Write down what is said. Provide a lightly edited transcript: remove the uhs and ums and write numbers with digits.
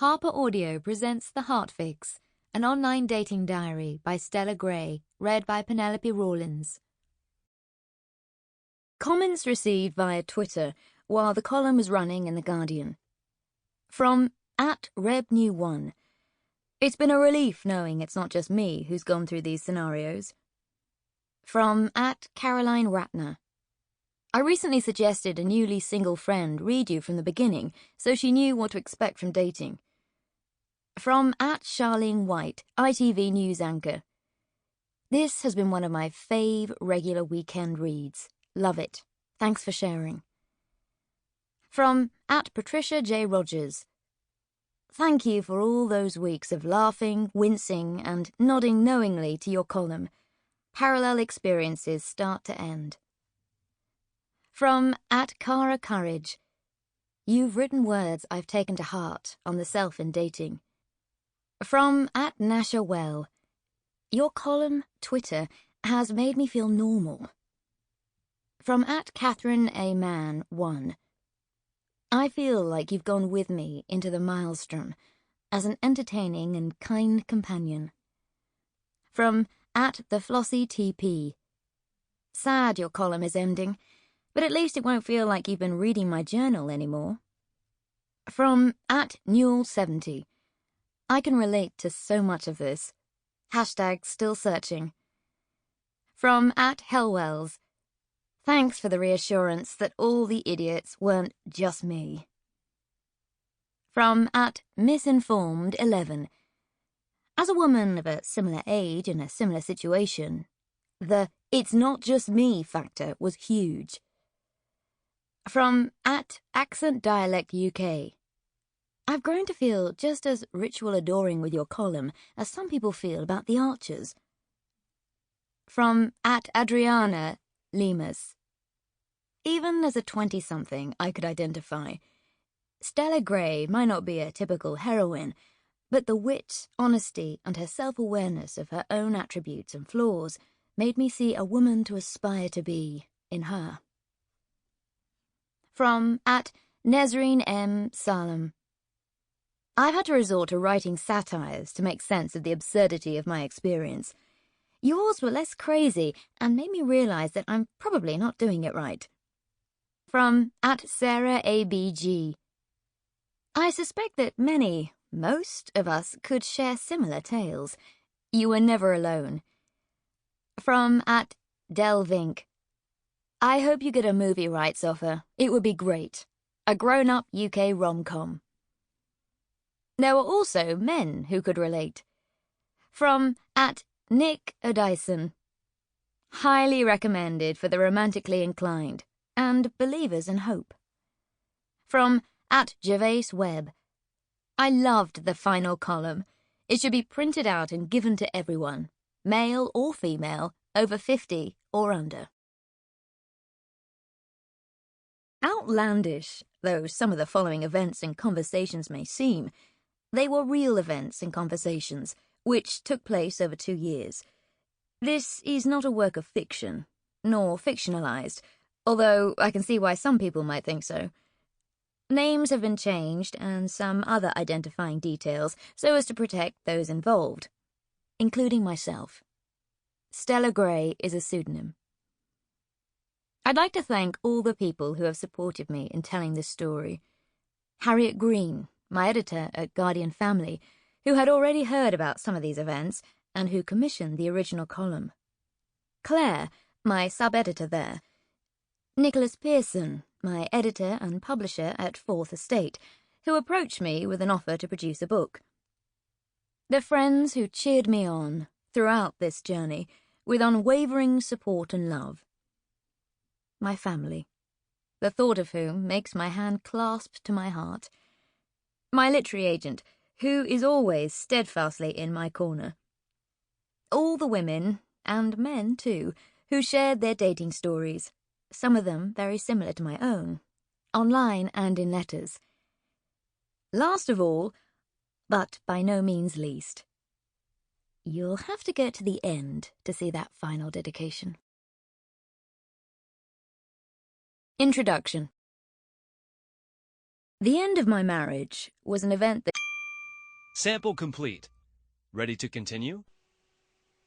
Harper Audio presents The Heartfix, an online dating diary by Stella Grey, read by Penelope Rawlins. Comments received via Twitter while the column was running in The Guardian. From @RebNew1. It's been a relief knowing it's not just me who's gone through these scenarios. From @Caroline Ratner. I recently suggested a newly single friend read you from the beginning so she knew what to expect from dating. From @Charlene White, ITV news anchor. This has been one of my fave regular weekend reads. Love it. Thanks for sharing. From @Patricia J. Rogers. Thank you for all those weeks of laughing, wincing, and nodding knowingly to your column. Parallel experiences start to end. From @Cara Courage. You've written words I've taken to heart on the self in dating. From @Nasha Well. Your column, Twitter, has made me feel normal. From @Catherine A. Mann 1. I feel like you've gone with me into the maelstrom as an entertaining and kind companion. From @TheFlossyTP. Sad your column is ending, but at least it won't feel like you've been reading my journal anymore. From @Newell70. I can relate to so much of this. #still searching. From @Hellwells. Thanks for the reassurance that all the idiots weren't just me. From @Misinformed11. As a woman of a similar age in a similar situation, the "it's not just me" factor was huge. From @Accent Dialect UK. I've grown to feel just as ritual adoring with your column as some people feel about the Archers. From @Adriana Lemus. Even as a 20-something, I could identify. Stella Grey might not be a typical heroine, but the wit, honesty, and her self-awareness of her own attributes and flaws made me see a woman to aspire to be in her. From @Nezreen M. Salem. I've had to resort to writing satires to make sense of the absurdity of my experience. Yours were less crazy and made me realise that I'm probably not doing it right. From @Sarah ABG. I suspect that most of us could share similar tales. You were never alone. From @Delvink. I hope you get a movie rights offer. It would be great. A grown-up UK rom-com. There were also men who could relate. From @Nick O'Dyson. Highly recommended for the romantically inclined and believers in hope. From @Gervais Webb. I loved the final column. It should be printed out and given to everyone, male or female, over 50 or under. Outlandish, though some of the following events and conversations may seem, they were real events and conversations, which took place over 2 years. This is not a work of fiction, nor fictionalized, although I can see why some people might think so. Names have been changed and some other identifying details so as to protect those involved, including myself. Stella Grey is a pseudonym. I'd like to thank all the people who have supported me in telling this story. Harriet Green, my editor at Guardian Family, who had already heard about some of these events and who commissioned the original column. Claire, my sub-editor there. Nicholas Pearson, my editor and publisher at Fourth Estate, who approached me with an offer to produce a book. The friends who cheered me on throughout this journey with unwavering support and love. My family, the thought of whom makes my hand clasped to my heart. My literary agent, who is always steadfastly in my corner. All the women, and men too, who shared their dating stories, some of them very similar to my own, online and in letters. Last of all, but by no means least, you'll have to get to the end to see that final dedication. Introduction. The end of my marriage was an event that Sample complete. Ready to continue?